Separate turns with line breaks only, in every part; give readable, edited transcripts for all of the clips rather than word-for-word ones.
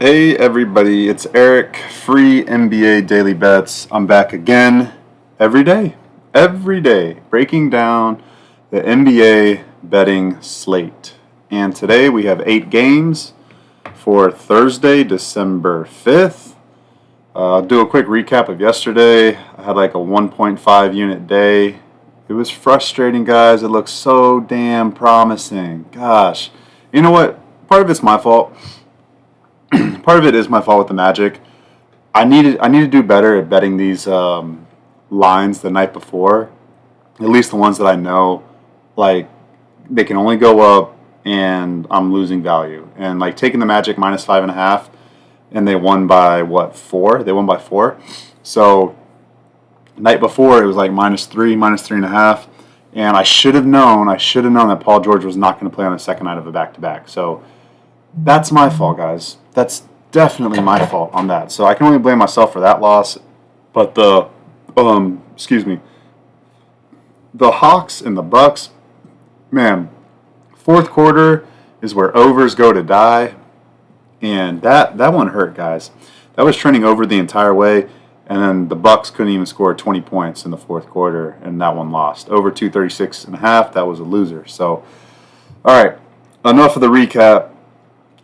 Hey everybody, it's Eric, free NBA Daily Bets. I'm back again every day, breaking down the NBA betting slate. And today we have 8 games for Thursday, December 5th. I'll do a quick recap of yesterday. I had like a 1.5 unit day. It was frustrating, guys. It looked so damn promising. Gosh, you know what? Part of it's my fault. Part of it is my fault with the Magic. I need to do better at betting these lines the night before. At least the ones that I know, like they can only go up, and I'm losing value. And like taking the Magic minus 5.5, and they won by what, 4? They won by 4. So night before it was like -3, -3.5, and I should have known that Paul George was not going to play on the second night of a back-to-back. So that's my fault, guys. That's definitely my fault on that. So I can only blame myself for that loss. But the Hawks and the Bucks, man, fourth quarter is where overs go to die, and that one hurt, guys. That was trending over the entire way, and then the Bucks couldn't even score 20 points in the fourth quarter, and that one lost over 236.5. That was a loser. So, all right, enough of the recap.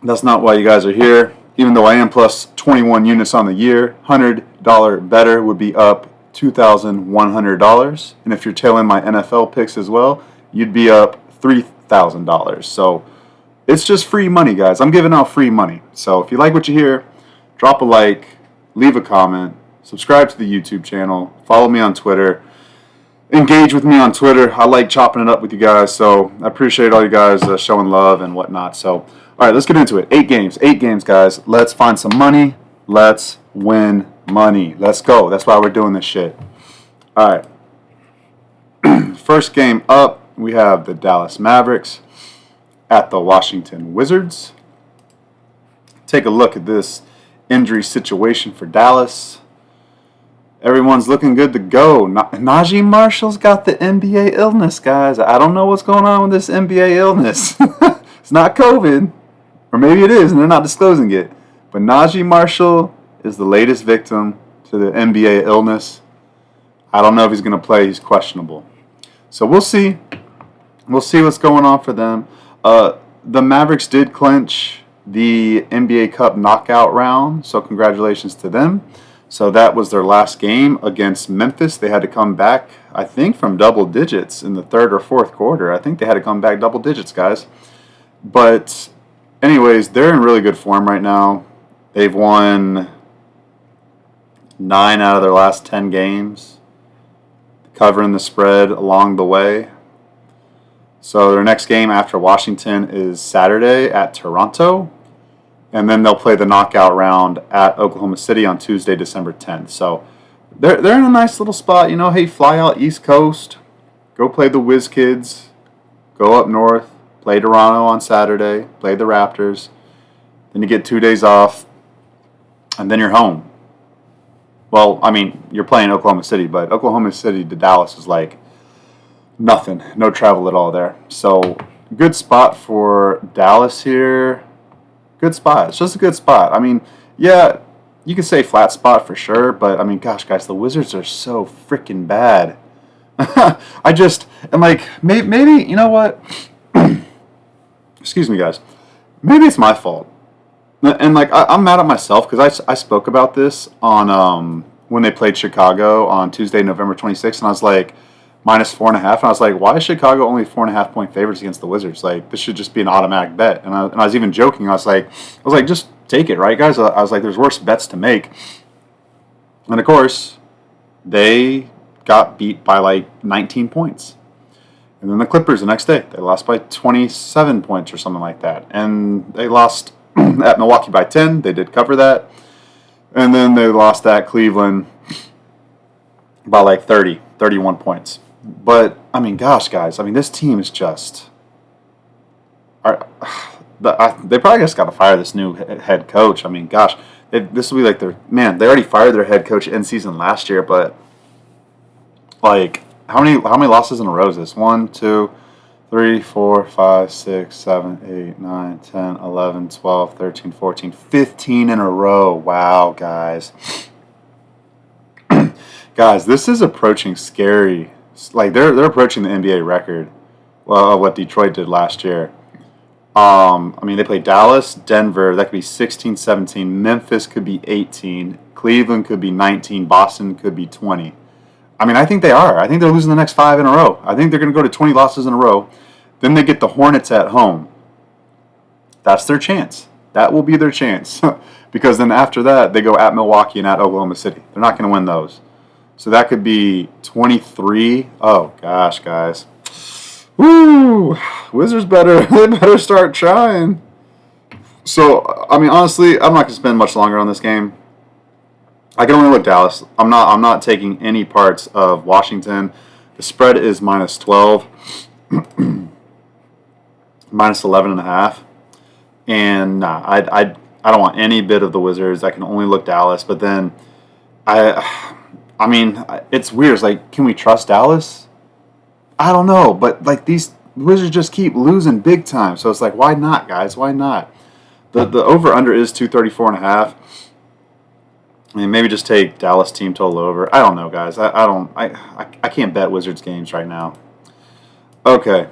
That's not why you guys are here. Even though I am plus 21 units on the year, $100 better would be up $2,100. And if you're tailing my NFL picks as well, you'd be up $3,000. So it's just free money, guys. I'm giving out free money. So if you like what you hear, drop a like, leave a comment, subscribe to the YouTube channel, follow me on Twitter. Engage with me on Twitter. I like chopping it up with you guys, so I appreciate all you guys showing love and whatnot. So, all right, let's get into it. 8 games, guys. Let's find some money. Let's win money. Let's go. That's why we're doing this shit. All right. First game up, we have the Dallas Mavericks at the Washington Wizards. Take a look at this injury situation for Dallas. Everyone's looking good to go. Najee Marshall's got the NBA illness, guys. I don't know what's going on with this NBA illness. It's not COVID. Or maybe it is, and they're not disclosing it. But Najee Marshall is the latest victim to the NBA illness. I don't know if he's going to play. He's questionable. So we'll see. We'll see what's going on for them. The Mavericks did clinch the NBA Cup knockout round, so congratulations to them. So that was their last game against Memphis. They had to come back, I think, from double digits in the third or fourth quarter. I think they had to come back double digits, guys. But anyways, they're in really good form right now. They've won 9 out of their last 10 games, covering the spread along the way. So their next game after Washington is Saturday at Toronto. And then they'll play the knockout round at Oklahoma City on Tuesday, December 10th. So they're in a nice little spot. You know, hey, fly out East Coast, go play the Whiz Kids, go up north, play Toronto on Saturday, play the Raptors. Then you get 2 days off, and then you're home. Well, I mean, you're playing Oklahoma City, but Oklahoma City to Dallas is like nothing. No travel at all there. So good spot for Dallas here. Good spot. It's just a good spot. I mean, yeah, you could say flat spot for sure, but I mean, gosh, guys, the Wizards are so freaking bad. And like, maybe, you know what? Excuse me, guys. Maybe it's my fault. And like, I'm mad at myself because I spoke about this on when they played Chicago on Tuesday, November 26th, and I was like, -4.5, and I was like, why is Chicago only 4.5 point favorites against the Wizards? Like, this should just be an automatic bet. And I was even joking. I was like, just take it, right, guys? I was like, there's worse bets to make. And of course, they got beat by like 19 points. And then the Clippers the next day, they lost by 27 points or something like that. And they lost at Milwaukee by 10. They did cover that. And then they lost at Cleveland by like 31 points. But, I mean, gosh, guys, I mean, this team is just... they probably just got to fire this new head coach. I mean, gosh, this will be like they already fired their head coach in season last year, but, like, how many losses in a row is this? 1, 2, 3, 4, 5, 6, 7, 8, 9, 10, 11, 12, 13, 14, 15 in a row. Wow, guys. Guys, this is approaching scary. Like they're approaching the NBA record, well, of what Detroit did last year. I mean, they played Dallas, Denver. That could be 16, 17. Memphis could be 18. Cleveland could be 19. Boston could be 20. I mean, I think they are. I think they're losing the next 5 in a row. I think they're going to go to 20 losses in a row. Then they get the Hornets at home. That's their chance. That will be their chance. Because then after that, they go at Milwaukee and at Oklahoma City. They're not going to win those. So that could be 23. Oh, gosh, guys. Woo! Wizards they better start trying. So, I mean, honestly, I'm not going to spend much longer on this game. I can only look Dallas. I'm not taking any parts of Washington. The spread is minus 12, minus 11.5. And nah, I don't want any bit of the Wizards. I can only look Dallas. But then, I mean, it's weird. It's like, can we trust Dallas? I don't know. But like these Wizards just keep losing big time. So it's like, why not, guys? Why not? The over under is 234.5. I mean, maybe just take Dallas team total over. I don't know, guys. I can't bet Wizards games right now. Okay,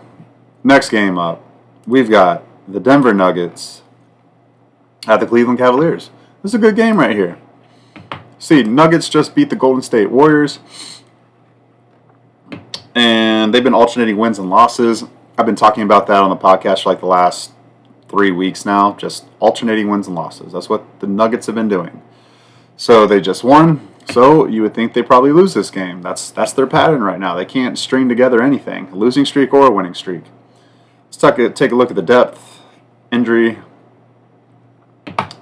next game up, we've got the Denver Nuggets at the Cleveland Cavaliers. This is a good game right here. See, Nuggets just beat the Golden State Warriors, and they've been alternating wins and losses. I've been talking about that on the podcast for like the last 3 weeks now, just alternating wins and losses. That's what the Nuggets have been doing. So they just won. So you would think they probably lose this game. That's their pattern right now. They can't string together anything, a losing streak or a winning streak. Let's take a look at the depth. Injury.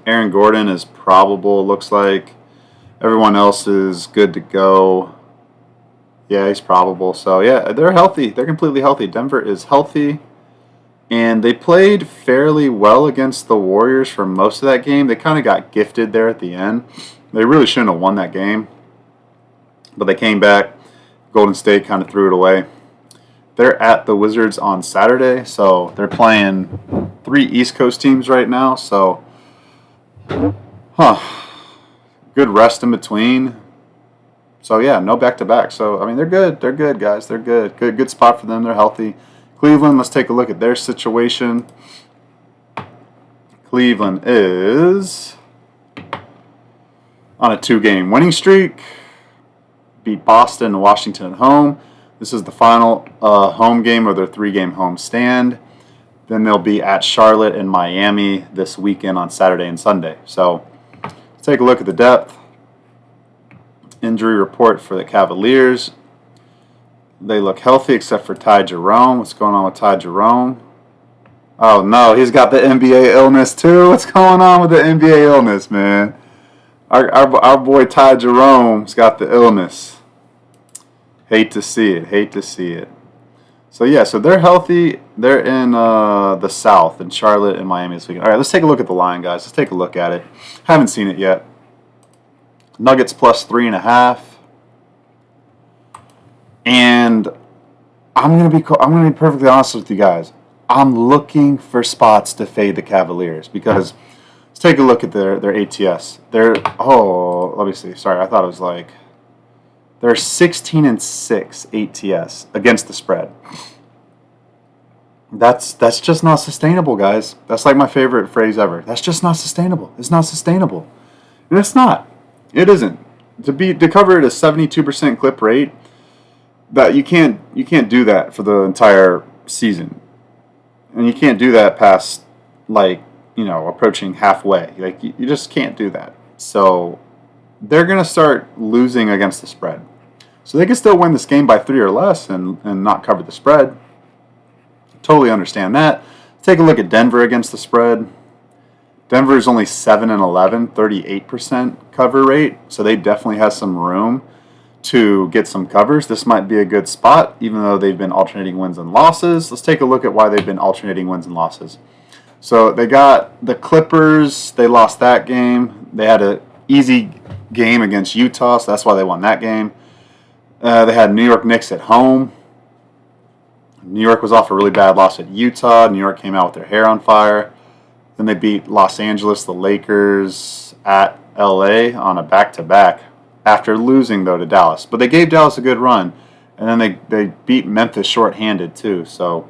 Aaron Gordon is probable, looks like. Everyone else is good to go. Yeah, he's probable. So, yeah, they're healthy. They're completely healthy. Denver is healthy. And they played fairly well against the Warriors for most of that game. They kind of got gifted there at the end. They really shouldn't have won that game. But they came back. Golden State kind of threw it away. They're at the Wizards on Saturday. So they're playing 3 East Coast teams right now. So, good rest in between. So, yeah, no back-to-back. So, I mean, they're good. They're good, guys. They're good. Good spot for them. They're healthy. Cleveland, let's take a look at their situation. Cleveland is on a 2-game winning streak. Beat Boston and Washington at home. This is the final home game of their 3-game home stand. Then they'll be at Charlotte and Miami this weekend on Saturday and Sunday. So let's take a look at the depth. Injury report for the Cavaliers. They look healthy except for Ty Jerome. What's going on with Ty Jerome? Oh, no, he's got the NBA illness too. What's going on with the NBA illness, man? Our boy Ty Jerome's got the illness. Hate to see it. So, yeah, so they're healthy. They're in the South, in Charlotte and Miami this weekend. All right, let's take a look at the line, guys. Let's take a look at it. Haven't seen it yet. Nuggets plus 3.5. And I'm gonna be perfectly honest with you guys. I'm looking for spots to fade the Cavaliers because let's take a look at their ATS. Let me see. Sorry, I thought it was like they're 16-6 ATS against the spread. That's just not sustainable, guys. That's like my favorite phrase ever. That's just not sustainable. It's not sustainable, and it's not. It isn't. To cover at a 72% clip rate. That you can't do that for the entire season, and you can't do that past approaching halfway. Like you just can't do that. So they're gonna start losing against the spread. So they can still win this game by 3 or less and not cover the spread. Totally understand that. Take a look at Denver against the spread. Denver is only 7-11, 38% cover rate. So they definitely have some room to get some covers. This might be a good spot, even though they've been alternating wins and losses. Let's take a look at why they've been alternating wins and losses. So they got the Clippers. They lost that game. They had an easy game against Utah, so that's why they won that game. They had New York Knicks at home. New York was off a really bad loss at Utah. New York came out with their hair on fire. Then they beat Los Angeles, the Lakers, at LA on a back-to-back after losing, though, to Dallas. But they gave Dallas a good run. And then they beat Memphis shorthanded, too. So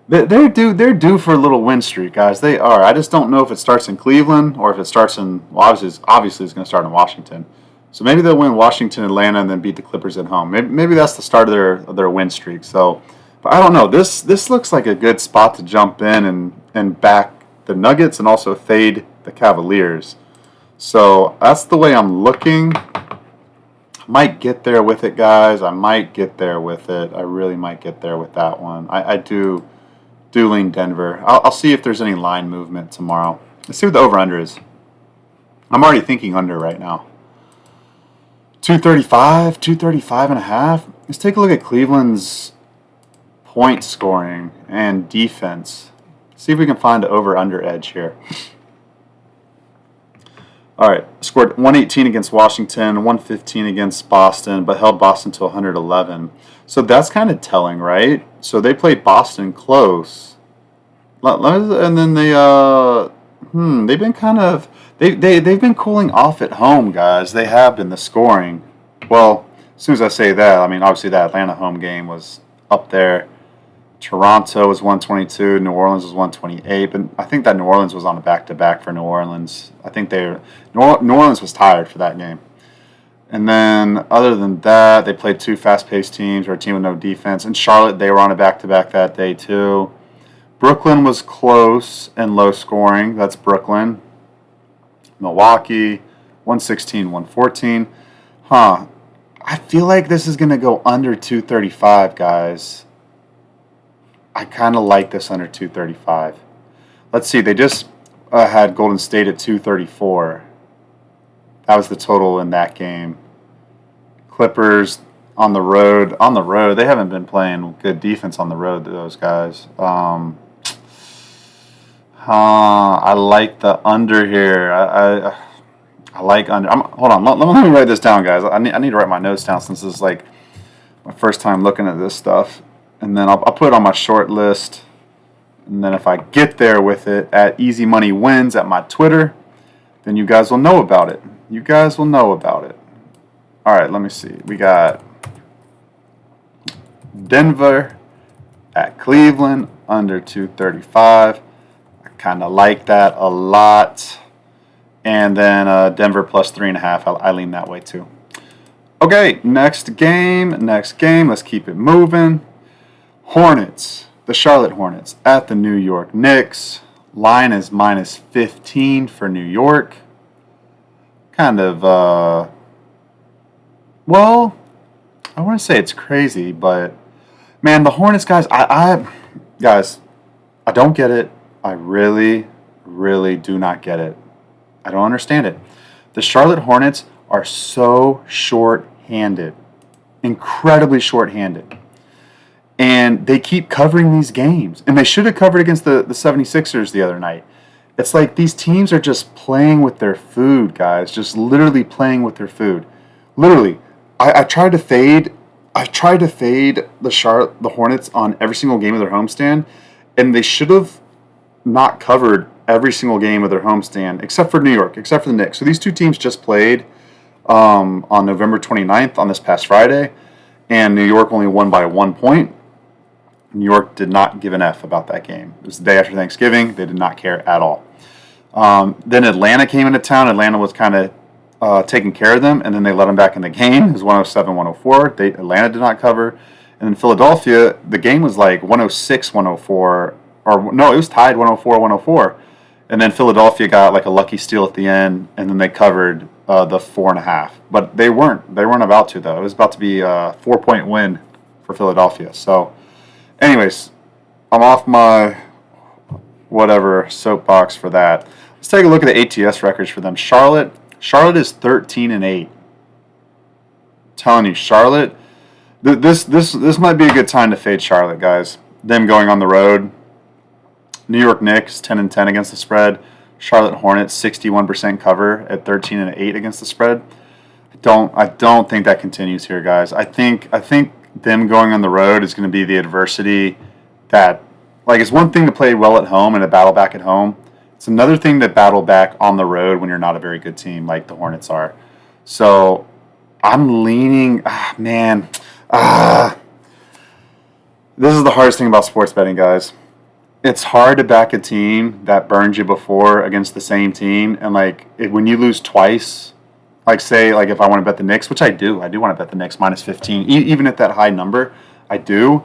they're due for a little win streak, guys. They are. I just don't know if it starts in Cleveland or if it starts in, well, obviously it's going to start in Washington. So maybe they'll win Washington, Atlanta, and then beat the Clippers at home. Maybe that's the start of their win streak. So, but I don't know. This looks like a good spot to jump in and back the Nuggets and also fade the Cavaliers. So that's the way I'm looking. Might get there with it, guys. I might get there with it. I really might get there with that one. I do lean Denver. I'll see if there's any line movement tomorrow. Let's see what the over-under is. I'm already thinking under right now. 235 and a half. Let's take a look at Cleveland's point scoring and defense. See if we can find the over-under edge here. All right, scored 118 against Washington, 115 against Boston, but held Boston to 111. So that's kind of telling, right? So they played Boston close, and then they've been kind of they've been cooling off at home, guys. They have been the scoring. Well, as soon as I say that, I mean obviously that Atlanta home game was up there. Toronto was 122, New Orleans was 128, but I think that New Orleans was on a back-to-back for New Orleans. I think New Orleans was tired for that game. And then other than that, they played two fast-paced teams or a team with no defense. And Charlotte, they were on a back-to-back that day too. Brooklyn was close and low scoring. That's Brooklyn. Milwaukee, 116, 114. I feel like this is going to go under 235, guys. I kind of like this under 235. Let's see. They just had Golden State at 234. That was the total in that game. Clippers on the road. On the road, they haven't been playing good defense on the road, those guys. I like the under here. I like under. Hold on. Let me write this down, guys. I need to write my notes down since this is like my first time looking at this stuff. And then I'll put it on my short list. And then if I get there with it at Easy Money Wins at my Twitter, then you guys will know about it. You guys will know about it. All right, let me see. We got Denver at Cleveland under 235. I kind of like that a lot. And then Denver plus 3.5. I lean that way too. Okay, next game. Let's keep it moving. Hornets, the Charlotte Hornets at the New York Knicks. Line is minus 15 for New York. Kind of, well, I want to say it's crazy, but man, the Hornets, guys, guys, I don't get it. I really, really do not get it. I don't understand it. The Charlotte Hornets are so short-handed, incredibly short-handed. And they keep covering these games. And they should have covered against the 76ers the other night. It's like these teams are just playing with their food, guys. Just literally playing with their food. Literally. I tried to fade the Hornets on every single game of their homestand. And they should have not covered every single game of their homestand, except for New York, except for the Knicks. So these two teams just played on November 29th on this past Friday. And New York only won by 1 point. New York did not give an F about that game. It was the day after Thanksgiving. They did not care at all. Then Atlanta came into town. Atlanta was kind of taking care of them, and then they let them back in the game. It was 107-104. Atlanta did not cover. And then Philadelphia, the game was like 106-104. Or no, it was tied 104-104. And then Philadelphia got like a lucky steal at the end, and then they covered the 4.5. But they weren't about to, though. It was about to be a 4-point win for Philadelphia. So anyways, I'm off my whatever soapbox for that. Let's take a look at the ATS records for them. Charlotte is 13-8. Telling you, Charlotte. This might be a good time to fade Charlotte, guys. Them going on the road. New York Knicks 10-10 against the spread. Charlotte Hornets 61% cover at 13-8 against the spread. I don't think that continues here, guys. I think them going on the road is going to be the adversity that, like, it's one thing to play well at home and to battle back at home. It's another thing to battle back on the road when you're not a very good team like the Hornets are. So I'm leaning, man. This is the hardest thing about sports betting, guys. It's hard to back a team that burned you before against the same team. And, like, when you lose twice, like, say, like, if I want to bet the Knicks, which I do want to bet the Knicks minus 15, even at that high number, I do.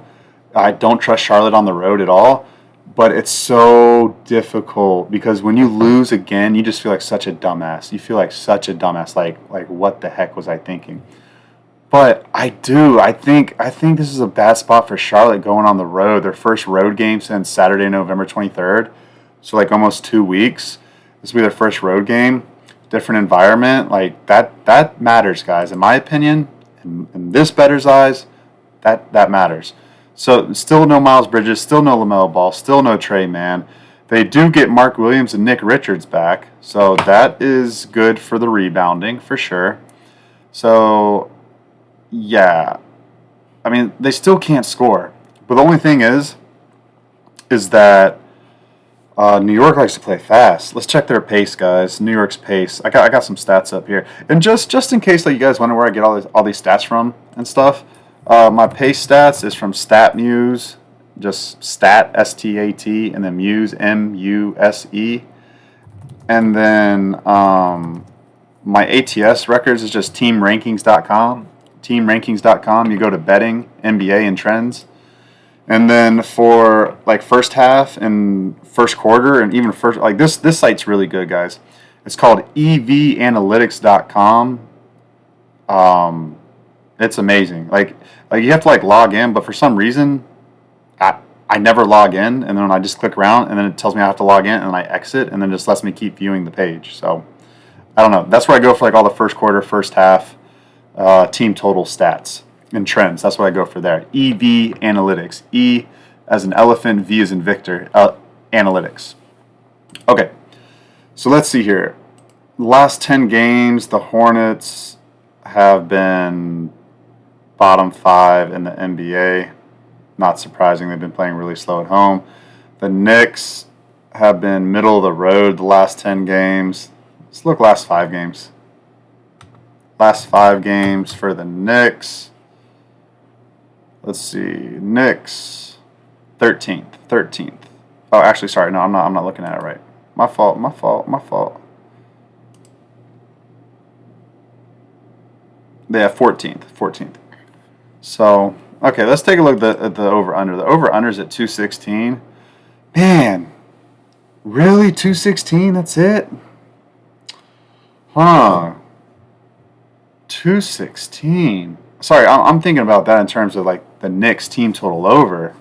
I don't trust Charlotte on the road at all. But it's so difficult because when you lose again, you just feel like such a dumbass. You feel like such a dumbass. Like what the heck was I thinking? But I do. I think this is a bad spot for Charlotte going on the road. Their first road game since Saturday, November 23rd. So, like, almost 2 weeks. This will be their first road game. Different environment. Like, that matters, guys. In my opinion, in this bettor's eyes, that matters. So, still no Miles Bridges, still no LaMelo Ball, still no Trey Mann. They do get Mark Williams and Nick Richards back. So, that is good for the rebounding, for sure. So, yeah, I mean, they still can't score. But the only thing is that New York likes to play fast. Let's check their pace, guys. New York's pace. I got some stats up here, and just in case, like, you guys wonder where I get all these stats from and stuff. My pace stats is from StatMuse, just stat STAT, and then Muse MUSE, and then my ATS records is just teamrankings.com. Teamrankings.com. You go to betting, NBA, and trends. And then for, like, first half and first quarter and even first, like, this site's really good, guys. It's called evanalytics.com. It's amazing. Like you have to, like, log in, but for some reason I never log in, and then I just click around and then it tells me I have to log in and I exit and then just lets me keep viewing the page. So I don't know. That's where I go for, like, all the first quarter, first half, team total stats and trends. That's what I go for there. EV Analytics. E as in elephant, V as in Victor. Analytics. Okay, so let's see here. Last 10 games, the Hornets have been bottom 5 in the NBA. Not surprising. They've been playing really slow at home. The Knicks have been middle of the road the last 10 games. Let's look last 5 games. Last 5 games for the Knicks. Let's see. Knicks 13th. Oh, actually, sorry. No, I'm not looking at it right. My fault. They have 14th. So, okay, let's take a look at the over-under. The over-under is at 216. Man, really? 216? That's it? Huh. 216. Sorry, I'm thinking about that in terms of, like, the Knicks team total over.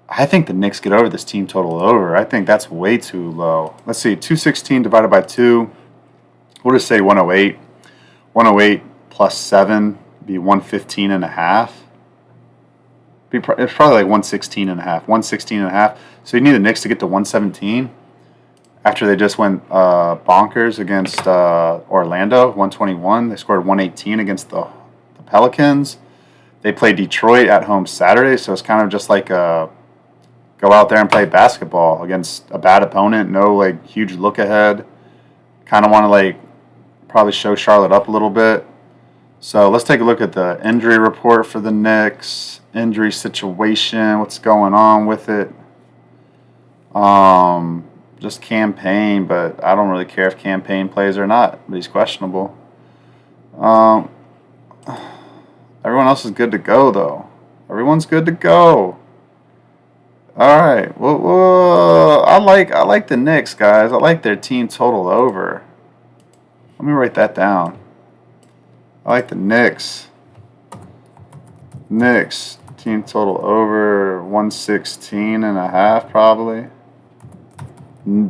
I think the Knicks get over this team total over. I think that's way too low. Let's see, 216 divided by 2. We'll just say 108. 108 plus 7 would be 115 and a half. It's probably like 116 and a half. 116 and a half. So you need the Knicks to get to 117 after they just went bonkers against Orlando, 121. They scored 118 against the Pelicans. They play Detroit at home Saturday, so it's kind of just like go out there and play basketball against a bad opponent. No, like, huge look ahead. Kind of want to, like, probably show Charlotte up a little bit. So let's take a look at the injury report for the Knicks. Injury situation, what's going on with it. Just Campaign, but I don't really care if Campaign plays or not, but he's questionable. Everyone else is good to go, though. Everyone's good to go. All right. Well, I like the Knicks, guys. I like their team total over. Let me write that down. I like the Knicks. Knicks team total over 116 and a half, probably.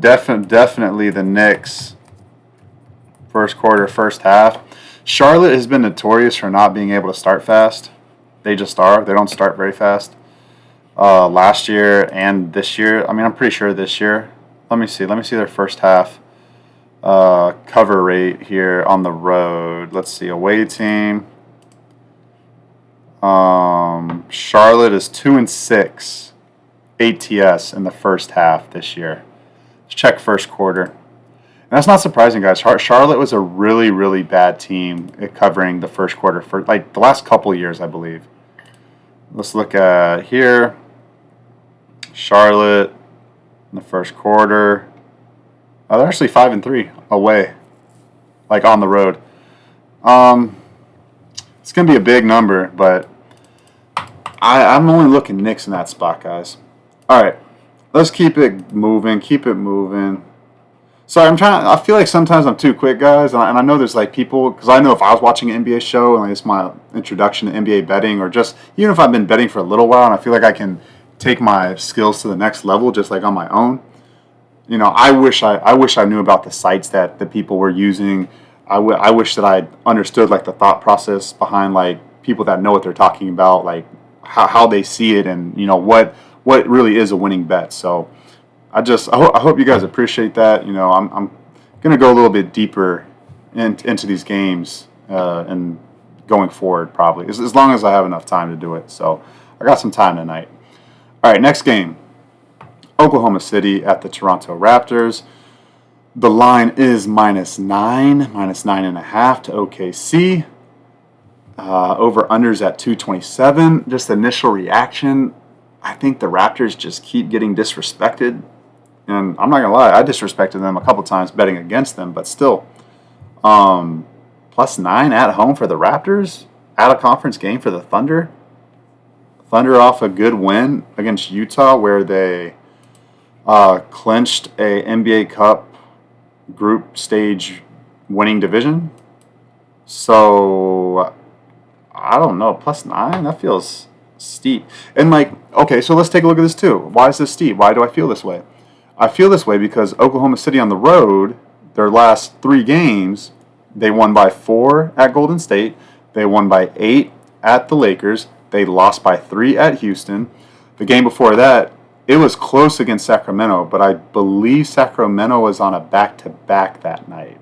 Definitely the Knicks. First quarter, first half. Charlotte has been notorious for not being able to start fast. They just are. They don't start very fast. Last year and this year. I mean, I'm pretty sure this year. Let me see their first half cover rate here on the road. Let's see. Away team. Charlotte is 2-6 ATS in the first half this year. Let's check first quarter. And that's not surprising, guys. Charlotte was a really, really bad team at covering the first quarter for like the last couple of years, I believe. Let's look at here. Charlotte in the first quarter. Oh, they're actually 5-3 away, like on the road. It's gonna be a big number, but I'm only looking Knicks in that spot, guys. All right, let's keep it moving. Keep it moving. Sorry, I feel like sometimes I'm too quick, guys, and I know there's like people, because I know if I was watching an NBA show and like it's my introduction to NBA betting, or just even if I've been betting for a little while and I feel like I can take my skills to the next level just like on my own. You know, I wish I knew about the sites that the people were using. I wish that I understood like the thought process behind like people that know what they're talking about, like how they see it, and you know what really is a winning bet. So I hope you guys appreciate that. You know, I'm gonna go a little bit deeper into these games and going forward probably as long as I have enough time to do it. So I got some time tonight. All right, next game. Oklahoma City at the Toronto Raptors. The line is -9.5 to OKC. Over-unders at 227. Just initial reaction, I think the Raptors just keep getting disrespected. And I'm not going to lie, I disrespected them a couple times betting against them, but still. +9 at home for the Raptors. At a conference game for the Thunder. Thunder off a good win against Utah where they clinched a NBA Cup group stage winning division. So I don't know, +9, that feels steep. And like, okay, so let's take a look at this too. Why is this steep? Why do I feel this way? I feel this way because Oklahoma City on the road, their last 3 games, they won by 4 at Golden State, they won by 8 at the Lakers, they lost by 3 at Houston. The game before that, it was close against Sacramento, but I believe Sacramento was on a back-to-back that night.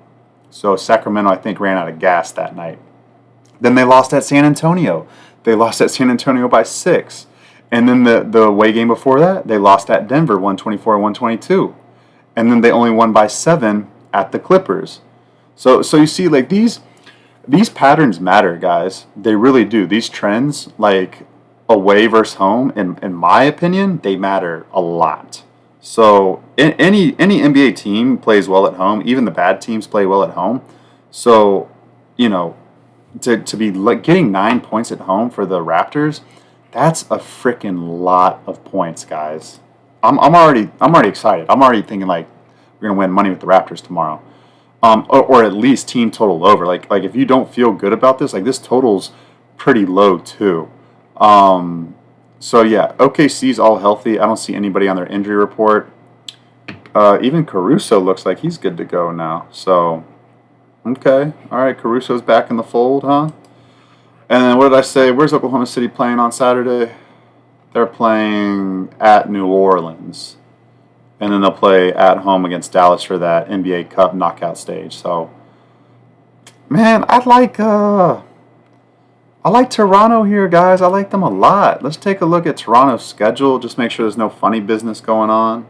So Sacramento, I think, ran out of gas that night. Then they lost at San Antonio. They lost at San Antonio by 6. And then the away game before that, they lost at Denver, 124-122. And then they only won by 7 at the Clippers. So you see, like, these patterns matter, guys. They really do. These trends, like away versus home, in my opinion, they matter a lot. So any NBA team plays well at home. Even the bad teams play well at home. So, you know, to be like getting 9 points at home for the Raptors, that's a freaking lot of points, guys. I'm already excited. I'm already thinking like we're gonna win money with the Raptors tomorrow, or at least team total over. Like if you don't feel good about this, like this total's pretty low too. So yeah, OKC's all healthy. I don't see anybody on their injury report. Even Caruso looks like he's good to go now. So, okay. All right, Caruso's back in the fold, huh? And then what did I say? Where's Oklahoma City playing on Saturday? They're playing at New Orleans. And then they'll play at home against Dallas for that NBA Cup knockout stage. So, man, I like Toronto here, guys. I like them a lot. Let's take a look at Toronto's schedule. Just make sure there's no funny business going on.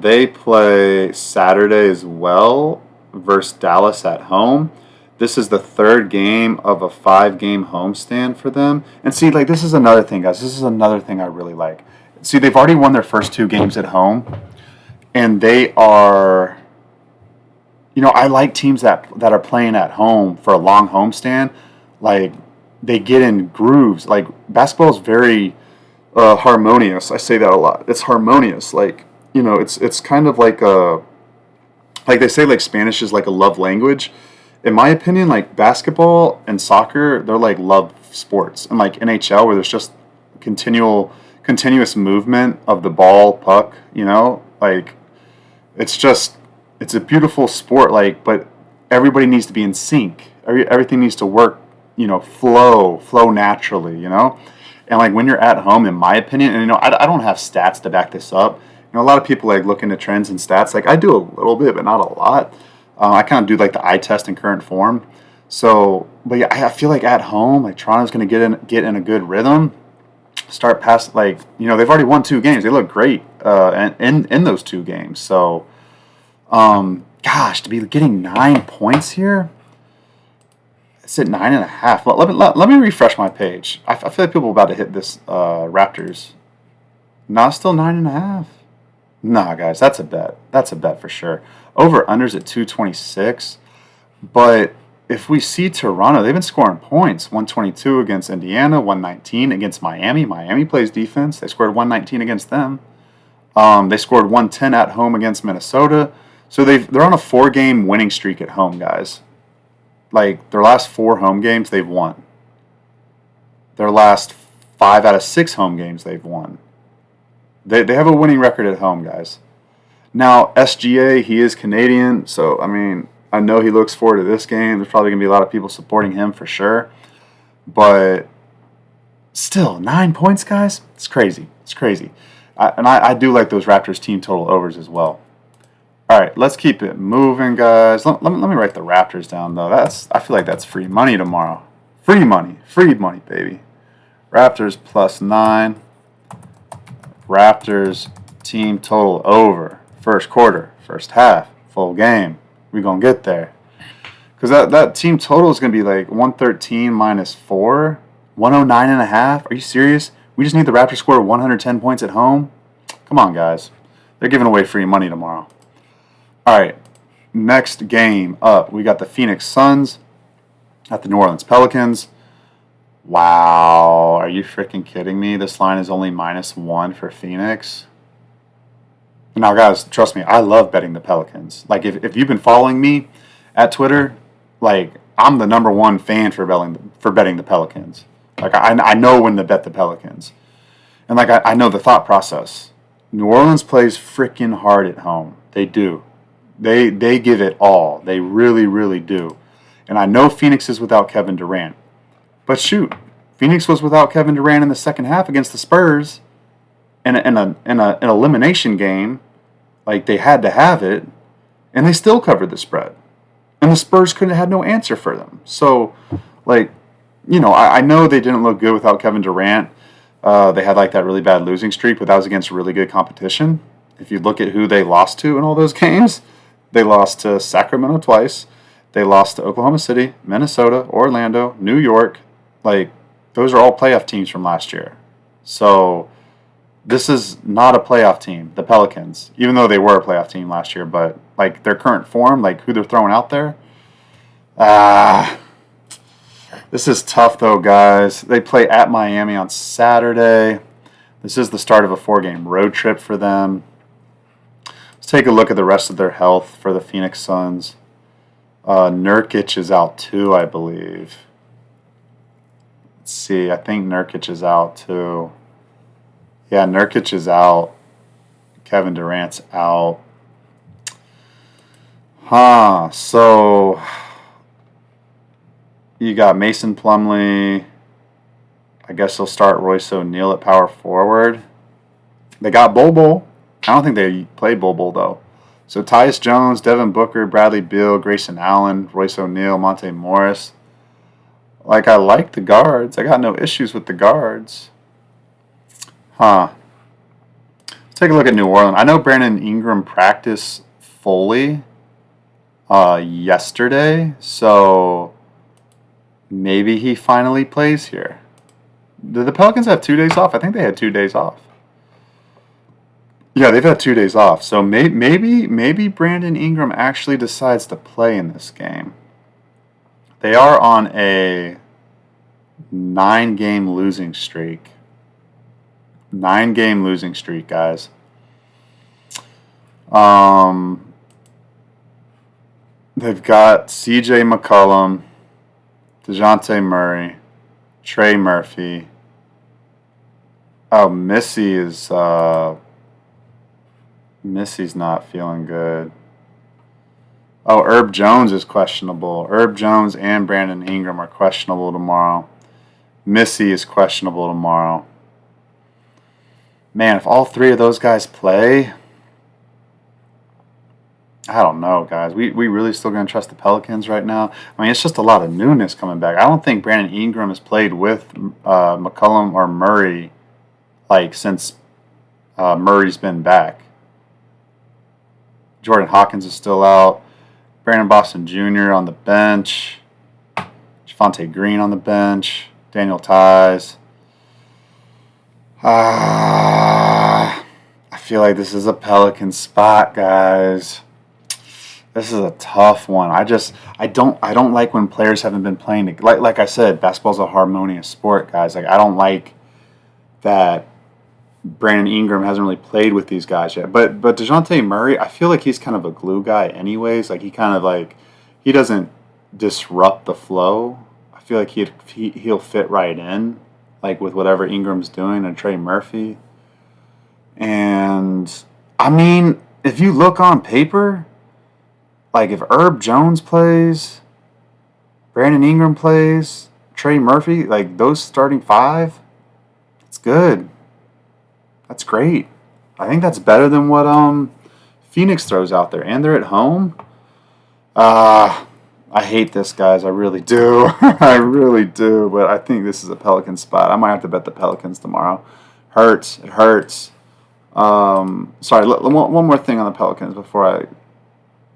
They play Saturday as well versus Dallas at home. This is the 3rd game of a 5-game homestand for them. And see, like, this is another thing, guys. This is another thing I really like. See, they've already won their first 2 games at home. And they are... You know, I like teams that are playing at home for a long homestand. Like, they get in grooves. Like, basketball is very harmonious. I say that a lot. It's harmonious. Like, you know, it's kind of like like they say, like, Spanish is like a love language. In my opinion, like, basketball and soccer, they're like love sports. And like NHL, where there's just continuous movement of the ball, puck, you know? Like, it's a beautiful sport, like, but everybody needs to be in sync. Everything needs to work, you know, flow naturally, you know? And like when you're at home, in my opinion, and you know, I don't have stats to back this up. You know, a lot of people like look into trends and stats. Like I do a little bit, but not a lot. I kind of do like the eye test and current form. So, but yeah, I feel like at home, like Toronto's going to get in a good rhythm. Start past like they've already won 2 games. They look great in those 2 games. So, gosh, to be getting 9 points here. It's at 9.5. Let me refresh my page. I feel like people are about to hit this Raptors. No, still 9.5. Nah, guys, that's a bet. That's a bet for sure. Over unders at 226. But if we see Toronto, they've been scoring points. 122 against Indiana, 119 against Miami. Miami plays defense. They scored 119 against them. They scored 110 at home against Minnesota. So they're on a 4-game winning streak at home, guys. Like their last 4 home games, they've won. Their last 5 out of 6 home games, they've won. They have a winning record at home, guys. Now, SGA, he is Canadian, so, I mean, I know he looks forward to this game. There's probably going to be a lot of people supporting him for sure. But still, 9 points, guys? It's crazy. It's crazy. I do like those Raptors team total overs as well. All right, let's keep it moving, guys. Let me write the Raptors down, though. I feel like that's free money tomorrow. Free money, baby. Raptors plus 9. Raptors team total over. First quarter, first half, full game. We're going to get there. Because that team total is going to be like 113 minus 4. 109.5. Are you serious? We just need the Raptors to score 110 points at home? Come on, guys. They're giving away free money tomorrow. All right, next game up, we got the Phoenix Suns at the New Orleans Pelicans. Wow, are you freaking kidding me? This line is only -1 for Phoenix. Now, guys, trust me, I love betting the Pelicans. Like, if you've been following me at Twitter, like, I'm the #1 fan for betting the Pelicans. Like, I know when to bet the Pelicans. And, like, I know the thought process. New Orleans plays freaking hard at home. They do. They give it all. They really, really do. And I know Phoenix is without Kevin Durant. But shoot, Phoenix was without Kevin Durant in the second half against the Spurs in an elimination game. Like, they had to have it. And they still covered the spread. And the Spurs had no answer for them. So, like, I know they didn't look good without Kevin Durant. They had, like, that really bad losing streak, but that was against really good competition. If you look at who they lost to in all those games, they lost to Sacramento twice. They lost to Oklahoma City, Minnesota, Orlando, New York. Like, those are all playoff teams from last year. So, this is not a playoff team, the Pelicans, even though they were a playoff team last year. But, like, their current form, like, who they're throwing out there, this is tough, though, guys. They play at Miami on Saturday. This is the start of a 4-game road trip for them. Let's take a look at the rest of their health for the Phoenix Suns. Nurkic is out too, I believe. Let's see. I think Nurkic is out too. Yeah, Nurkic is out. Kevin Durant's out. So you got Mason Plumlee. I guess they'll start Royce O'Neal at power forward. They got Bol. I don't think they play Bol though. So Tyus Jones, Devin Booker, Bradley Beal, Grayson Allen, Royce O'Neal, Monte Morris. Like, I like the guards. I got no issues with the guards. Let's take a look at New Orleans. I know Brandon Ingram practiced fully yesterday, so maybe he finally plays here. Did the Pelicans have 2 days off? I think they had 2 days off. Yeah, they've had 2 days off. So maybe Brandon Ingram actually decides to play in this game. They are on a 9-game losing streak. 9-game losing streak, guys. They've got CJ McCollum, DeJounte Murray, Trey Murphy. Oh, Missy's not feeling good. Oh, Herb Jones is questionable. Herb Jones and Brandon Ingram are questionable tomorrow. Missy is questionable tomorrow. Man, if all 3 of those guys play, I don't know, guys. We really still gonna trust the Pelicans right now? I mean, it's just a lot of newness coming back. I don't think Brandon Ingram has played with McCollum or Murray like since Murray's been back. Jordan Hawkins is still out. Brandon Boston Jr. on the bench. Javonte Green on the bench. Daniel Tice. I feel like this is a Pelican spot, guys. This is a tough one. I don't like when players haven't been playing. Like I said, basketball's a harmonious sport, guys. Like I don't like that Brandon Ingram hasn't really played with these guys yet. But DeJounte Murray, I feel like he's kind of a glue guy anyways. Like he kind of like he doesn't disrupt the flow. I feel like he'll fit right in, like with whatever Ingram's doing and Trey Murphy. And I mean, if you look on paper, like if Herb Jones plays, Brandon Ingram plays, Trey Murphy, like those starting five, it's good. That's great. I think that's better than what Phoenix throws out there, and they're at home. I hate this, guys. I really do. I really do. But I think this is a Pelican spot. I might have to bet the Pelicans tomorrow. Hurts. It hurts. Sorry. One more thing on the Pelicans before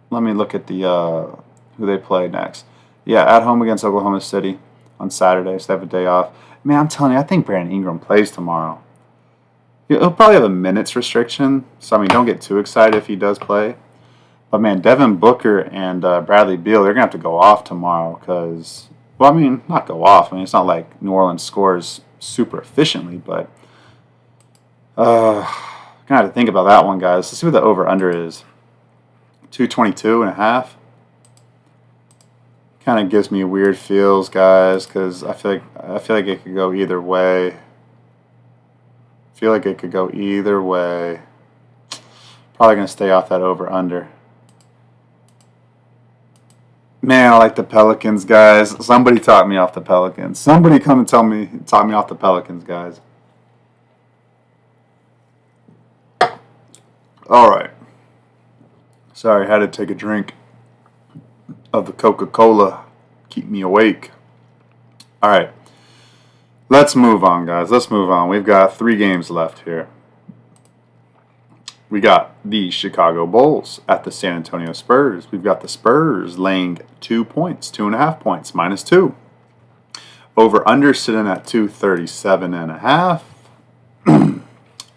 let me look at the who they play next. Yeah, at home against Oklahoma City on Saturday, so they have a day off. Man, I'm telling you, I think Brandon Ingram plays tomorrow. He'll probably have a minutes restriction, so I mean, don't get too excited if he does play. But man, Devin Booker and Bradley Beal, they're gonna have to go off tomorrow because, well, I mean, not go off. I mean, it's not like New Orleans scores super efficiently, but gonna have to think about that one, guys. Let's see what the over/under is. 222.5. Kind of gives me weird feels, guys, because I feel like it could go either way. Probably gonna stay off that over/under. Man, I like the Pelicans, guys. Somebody talk me off the Pelicans. Somebody come and talk me off the Pelicans, guys. All right. Sorry, I had to take a drink of the Coca-Cola. Keep me awake. All right. Let's move on, guys. Let's move on. We've got 3 games left here. We got the Chicago Bulls at the San Antonio Spurs. We've got the Spurs laying 2 points, 2.5 points, -2. Over/under sitting at 237.5. Let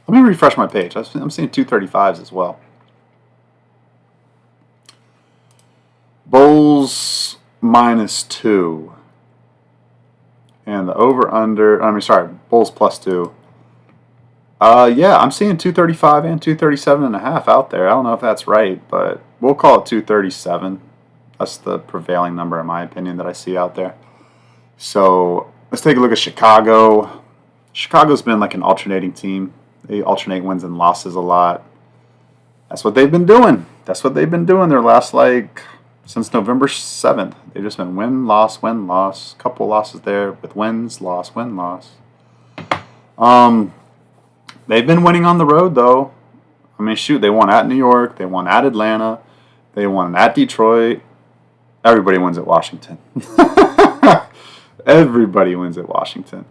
me refresh my page. I'm seeing 235s as well. Bulls -2. And the over/under, Bulls +2. Yeah, I'm seeing 235 and 237.5 out there. I don't know if that's right, but we'll call it 237. That's the prevailing number, in my opinion, that I see out there. So let's take a look at Chicago. Chicago's been like an alternating team. They alternate wins and losses a lot. That's what they've been doing. Their last, since November 7th. They've just been win, loss, win, loss. Couple losses there with wins, loss, win, loss. They've been winning on the road, though. I mean, shoot, they won at New York. They won at Atlanta. They won at Detroit. Everybody wins at Washington. Everybody wins at Washington.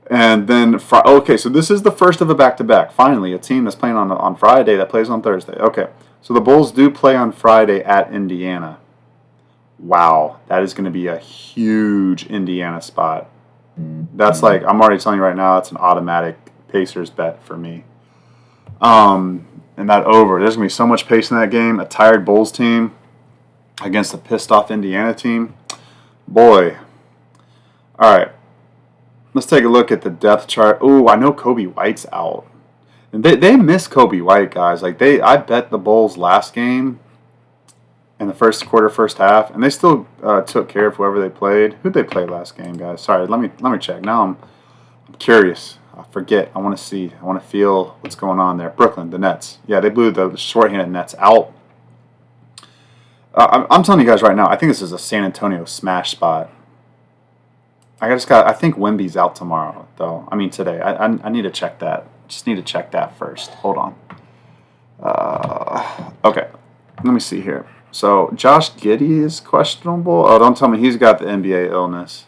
And then, okay, so this is the first of a back-to-back. Finally, a team that's playing on Friday that plays on Thursday. Okay, so the Bulls do play on Friday at Indiana. Wow, that is going to be a huge Indiana spot. That's I'm already telling you right now, that's an automatic Pacers bet for me. And that over, there's going to be so much pace in that game. A tired Bulls team against a pissed-off Indiana team. Boy. All right. Let's take a look at the depth chart. Ooh, I know Kobe White's out. And they miss Kobe White, guys. I bet the Bulls last game in the first quarter, first half, and they still took care of whoever they played. Who'd they play last game, guys? Sorry, let me check. Now I'm curious. I forget. I want to see. I want to feel what's going on there. Brooklyn, the Nets. Yeah, they blew the shorthanded Nets out. I'm telling you guys right now, I think this is a San Antonio smash spot. I think Wemby's out tomorrow, though. I mean, today. I need to check that. Just need to check that first. Hold on. Okay. Let me see here. So Josh Giddey is questionable. Oh, don't tell me he's got the NBA illness.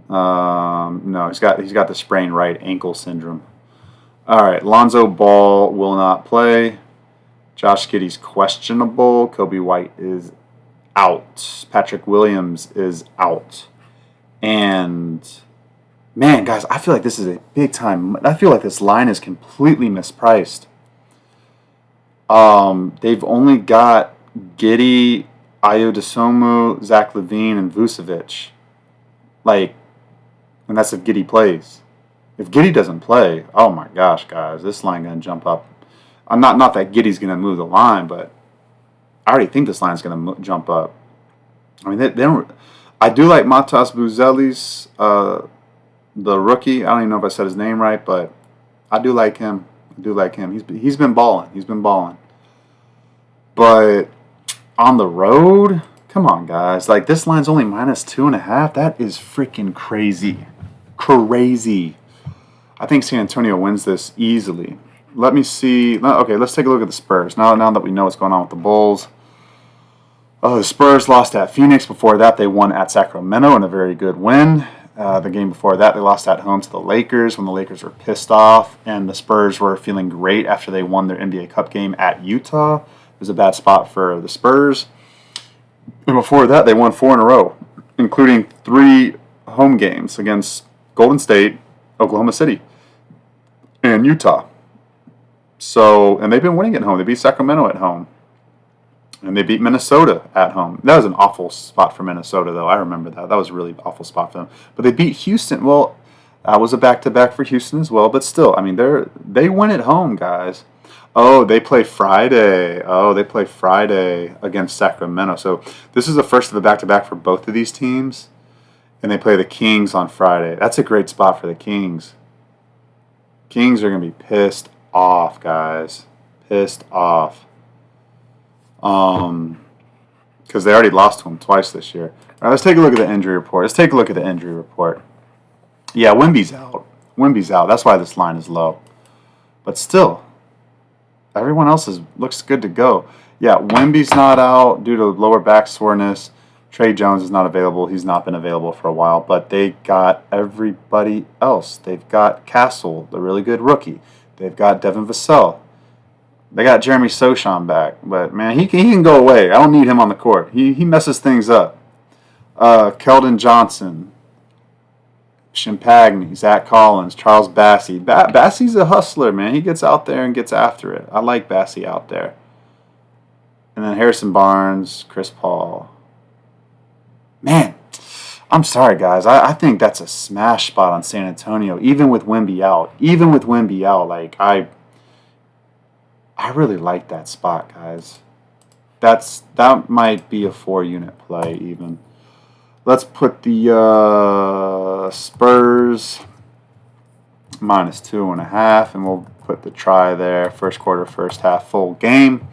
No, he's got the sprained right ankle syndrome. All right, Lonzo Ball will not play. Josh Giddey's questionable. Kobe White is out. Patrick Williams is out. And man, guys, I feel like this is a big time. I feel like this line is completely mispriced. They've only got Giddey, Ayo Dosunmu, Zach LaVine, and Vucevic. Like, and that's if Giddey plays. If Giddey doesn't play, oh my gosh, guys, this line gonna jump up. I'm not that Giddey's gonna move the line, but I already think this line's gonna jump up. I mean, they don't. I do like Matas Buzelis, the rookie. I don't even know if I said his name right, but I do like him. He's been balling. But on the road, come on, guys. Like, this line's only -2.5. That is freaking crazy. Crazy. I think San Antonio wins this easily. Let me see. Okay, let's take a look at the Spurs. Now that we know what's going on with the Bulls. The Spurs lost at Phoenix. Before that, they won at Sacramento in a very good win. The game before that, they lost at home to the Lakers when the Lakers were pissed off, and the Spurs were feeling great after they won their NBA Cup game at Utah. It was a bad spot for the Spurs. And before that, they won 4 in a row, including 3 home games against Golden State, Oklahoma City, and Utah. So, and they've been winning at home. They beat Sacramento at home. And they beat Minnesota at home. That was an awful spot for Minnesota, though. I remember that. That was a really awful spot for them. But they beat Houston. Well, that was a back-to-back for Houston as well. But still, I mean, they win at home, guys. Oh, they play Friday. Against Sacramento. So this is the first of the back-to-back for both of these teams. And they play the Kings on Friday. That's a great spot for the Kings. Kings are going to be pissed off, guys. Pissed off. Because they already lost to him twice this year. All right, let's take a look at the injury report. Yeah, Wemby's out. That's why this line is low. But still, everyone else looks good to go. Yeah, Wemby's not out due to lower back soreness. Trey Jones is not available. He's not been available for a while. But they got everybody else. They've got Castle, the really good rookie. They've got Devin Vassell. They got Jeremy Sochan back, but man, he can go away. I don't need him on the court. He messes things up. Keldon Johnson, Champagny, Zach Collins, Charles Bassey. Bassey's a hustler, man. He gets out there and gets after it. I like Bassey out there. And then Harrison Barnes, Chris Paul. Man, I'm sorry, guys. I think that's a smash spot on San Antonio, even with Wemby out. Like, I really like that spot, guys. That might be a 4-unit play even. Let's put the Spurs -2.5, and we'll put the try there. First quarter, first half, full game.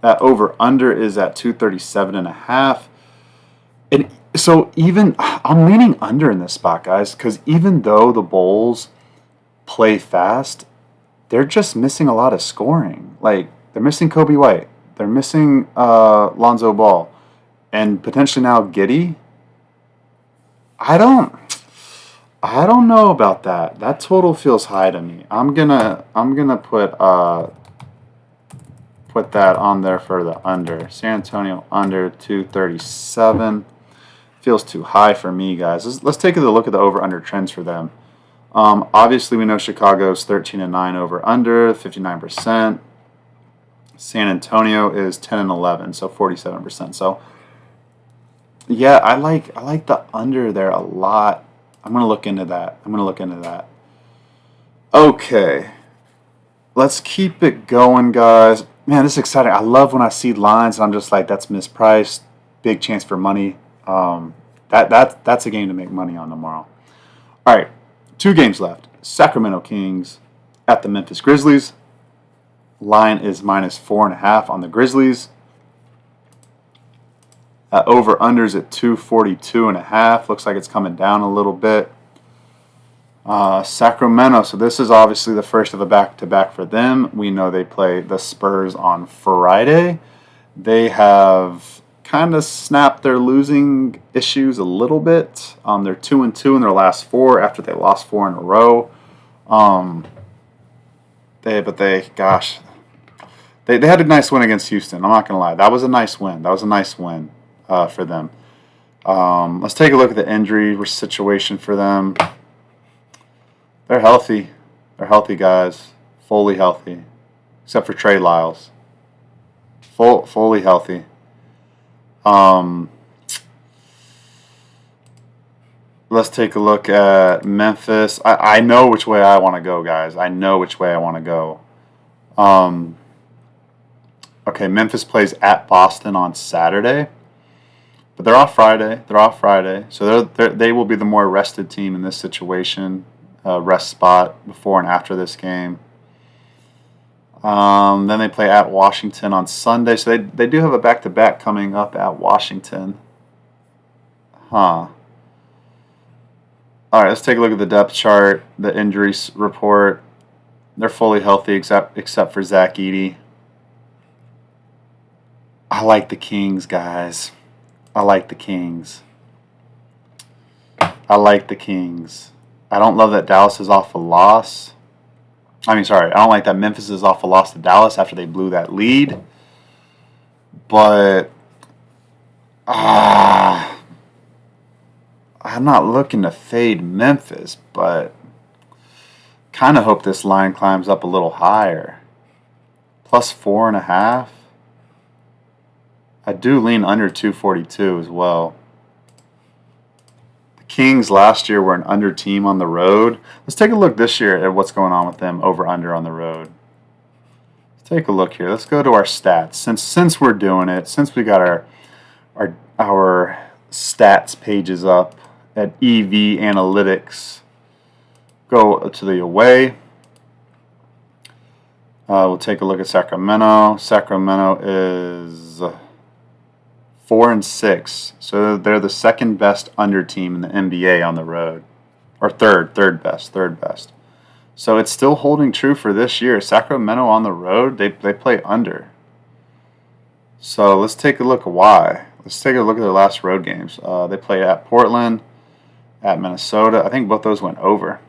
That over/under is at 237.5. And so I'm leaning under in this spot, guys, because even though the Bulls play fast, they're just missing a lot of scoring. Like, they're missing Kobe White. They're missing Lonzo Ball. And potentially now Giddey. I don't know about that. That total feels high to me. I'm gonna put that on there for the under. San Antonio under 237. Feels too high for me, guys. Let's take a look at the over/under trends for them. Obviously, we know Chicago's 13-9 over/under, 59%. San Antonio is 10-11, so 47%. So, yeah, I like the under there a lot. I'm gonna look into that. Okay, let's keep it going, guys. Man, this is exciting. I love when I see lines and I'm just like, that's mispriced. Big chance for money. That's a game to make money on tomorrow. All right. 2 games left. Sacramento Kings at the Memphis Grizzlies. Line is -4.5 on the Grizzlies. Over/unders at 242.5. Looks like it's coming down a little bit. Sacramento. So this is obviously the first of a back-to-back for them. We know they play the Spurs on Friday. They have kind of snapped their losing issues a little bit. They're 2-2 in their last four after they lost four in a row. Um, gosh, they had a nice win against Houston. I'm not gonna lie, that was a nice win. That was a nice win for them. Let's take a look at the injury situation for them. They're healthy. They're healthy guys, fully healthy, except for Trey Lyles. Fully healthy. Um, let's take a look at Memphis. I know which way I want to go, guys. I know which way I want to go. Okay, Memphis plays at Boston on Saturday, but they're off Friday. So they will be the more rested team in this situation. Rest spot before and after this game. Then they play at Washington on Sunday. So they do have a back-to-back coming up at Washington. Huh. All right, let's take a look at the depth chart, the injuries report. They're fully healthy except for Zach Edey. I like the Kings, guys. I like the Kings. I don't love that Dallas is off a loss. I don't like that Memphis is off a loss to Dallas after they blew that lead. But I'm not looking to fade Memphis, but kind of hope this line climbs up a little higher. Plus 4.5. I do lean under 242 as well. The Kings last year were an under team on the road. Let's take a look this year at what's going on with them over under on the road. Let's take a look here. Let's go to our stats. Since we're doing it, since we got our stats pages up at EV Analytics, go to the away. We'll take a look at Sacramento. Sacramento is 4-6, so they're the second best under team in the NBA on the road, or third best. So it's still holding true for this year. Sacramento on the road, they play under. So let's take a look at why. Let's take a look at their last road games. They played at Portland, at Minnesota. I think both those went over.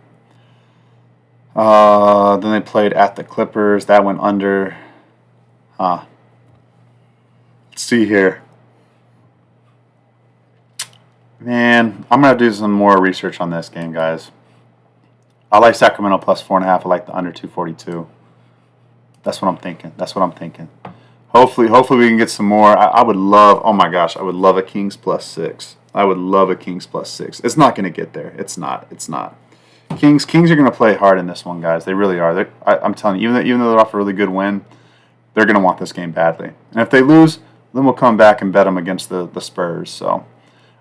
Then they played at the Clippers. That went under. Let's see here. Man, I'm going to do some more research on this game, guys. I like Sacramento plus 4.5. I like the under 242. That's what I'm thinking. Hopefully we can get some more. I would love, oh my gosh, I would love a Kings plus 6. It's not going to get there. It's not. Kings are going to play hard in this one, guys. They really are. I'm telling you, even though they're off a really good win, they're going to want this game badly. And if they lose, then we'll come back and bet them against the Spurs. So,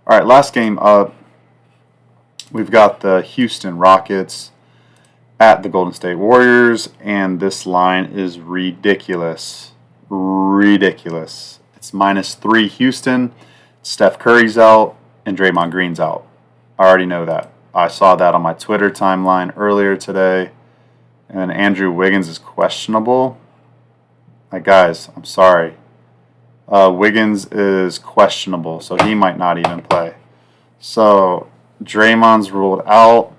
all right, last game up, we've got the Houston Rockets at the Golden State Warriors, and this line is ridiculous. It's -3 Houston. Steph Curry's out, and Draymond Green's out. I already know that. I saw that on my Twitter timeline earlier today. And Andrew Wiggins is questionable. Guys, I'm sorry. Wiggins is questionable, so he might not even play. So Draymond's ruled out.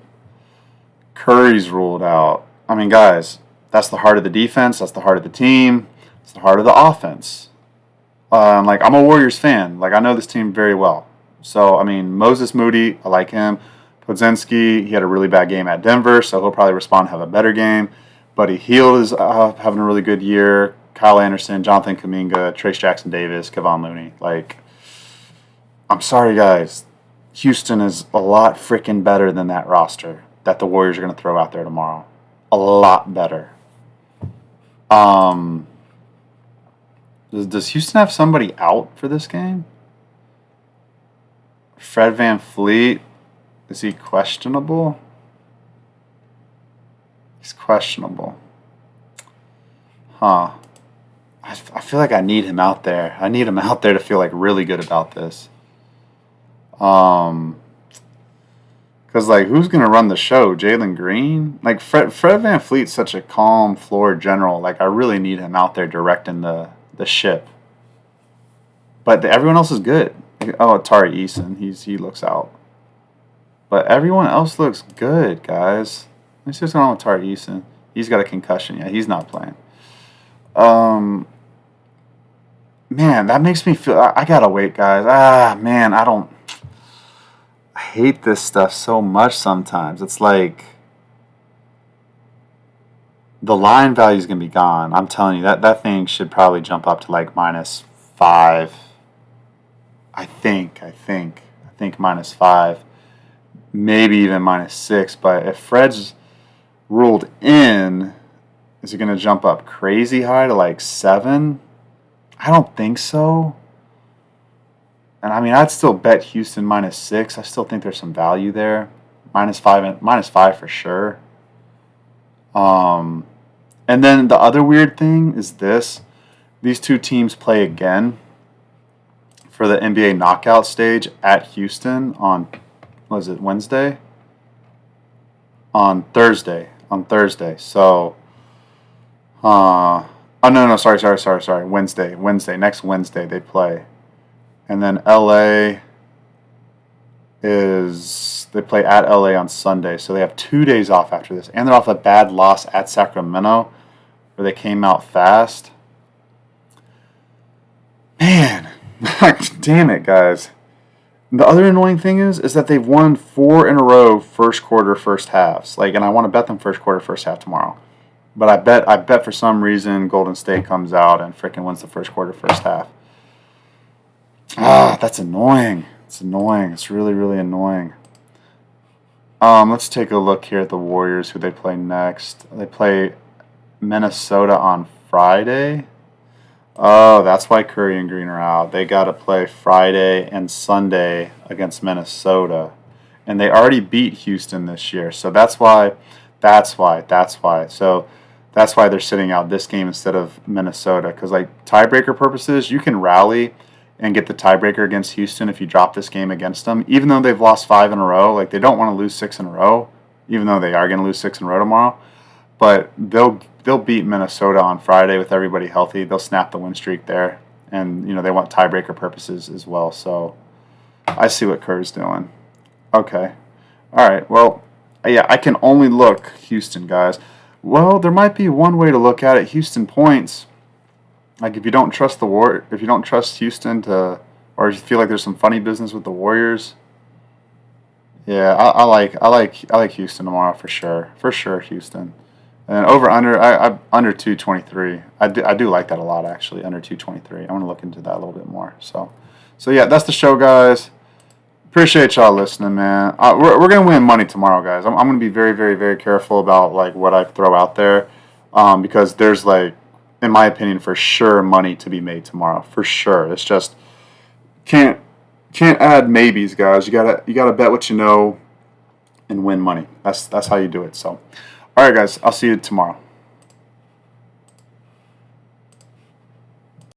Curry's ruled out. I mean, guys, that's the heart of the defense. That's the heart of the team. It's the heart of the offense. I'm a Warriors fan. I know this team very well. So, I mean, Moses Moody, I like him. Podziemski, he had a really bad game at Denver, so he'll probably respond and have a better game. Buddy Hield is having a really good year. Kyle Anderson, Jonathan Kuminga, Trace Jackson Davis, Kevon Looney. I'm sorry, guys. Houston is a lot freaking better than that roster that the Warriors are going to throw out there tomorrow. A lot better. Does Houston have somebody out for this game? Fred VanVleet, is he questionable? He's questionable. Huh. I feel like I need him out there. I need him out there to feel really good about this. Because who's gonna run the show? Jalen Green? Fred VanVleet's such a calm floor general. I really need him out there directing the ship. But everyone else is good. Oh, Tari Eason, he looks out. But everyone else looks good, guys. Let me see what's going on with Tari Eason. He's got a concussion. Yeah, he's not playing. Man, that makes me feel. I gotta wait, guys. Man, I hate this stuff so much sometimes. It's like the line value is gonna be gone. I'm telling you, that thing should probably jump up to like -5. I think -5, maybe even -6. But if Fred's ruled in, is it gonna jump up crazy high to like 7? I don't think so. And I mean, I'd still bet Houston -6. I still think there's some value there. -5 for sure. And then the other weird thing is this: these two teams play again for the NBA knockout stage at Houston on, was it Wednesday? On Thursday. So, oh no, sorry. Wednesday. Next Wednesday they play. And then LA they play at LA on Sunday. So they have 2 days off after this. And they're off a bad loss at Sacramento where they came out fast. Man, damn it, guys. The other annoying thing is that they've won 4 in a row first quarter, first halves. And I want to bet them first quarter, first half tomorrow. But I bet for some reason Golden State comes out and freaking wins the first quarter, first half. That's annoying. It's annoying. It's really, really annoying. Let's take a look here at the Warriors, who they play next. They play Minnesota on Friday. Oh, that's why Curry and Green are out. They got to play Friday and Sunday against Minnesota. And they already beat Houston this year. So that's why. So that's why they're sitting out this game instead of Minnesota. Because, tiebreaker purposes, you can rally and get the tiebreaker against Houston if you drop this game against them. Even though they've lost 5 in a row. They don't want to lose 6 in a row. Even though they are going to lose 6 in a row tomorrow. But they'll beat Minnesota on Friday with everybody healthy. They'll snap the win streak there. And, they want tiebreaker purposes as well. So I see what Kerr's doing. Okay. All right. Well, yeah, I can only look Houston, guys. Well, there might be one way to look at it. Houston points. If you don't trust if you don't trust Houston or if you feel like there's some funny business with the Warriors. Yeah, I like Houston tomorrow for sure. For sure, Houston. And over under, I under 223. I do like that a lot, actually. Under 223. I want to look into that a little bit more. So yeah, that's the show, guys. Appreciate y'all listening, man. We're gonna win money tomorrow, guys. I'm gonna be very, very, very careful about what I throw out there, because there's in my opinion, for sure, money to be made tomorrow. For sure. It's just can't add maybes, guys. You gotta bet what you know and win money. That's how you do it. So, all right, guys. I'll see you tomorrow.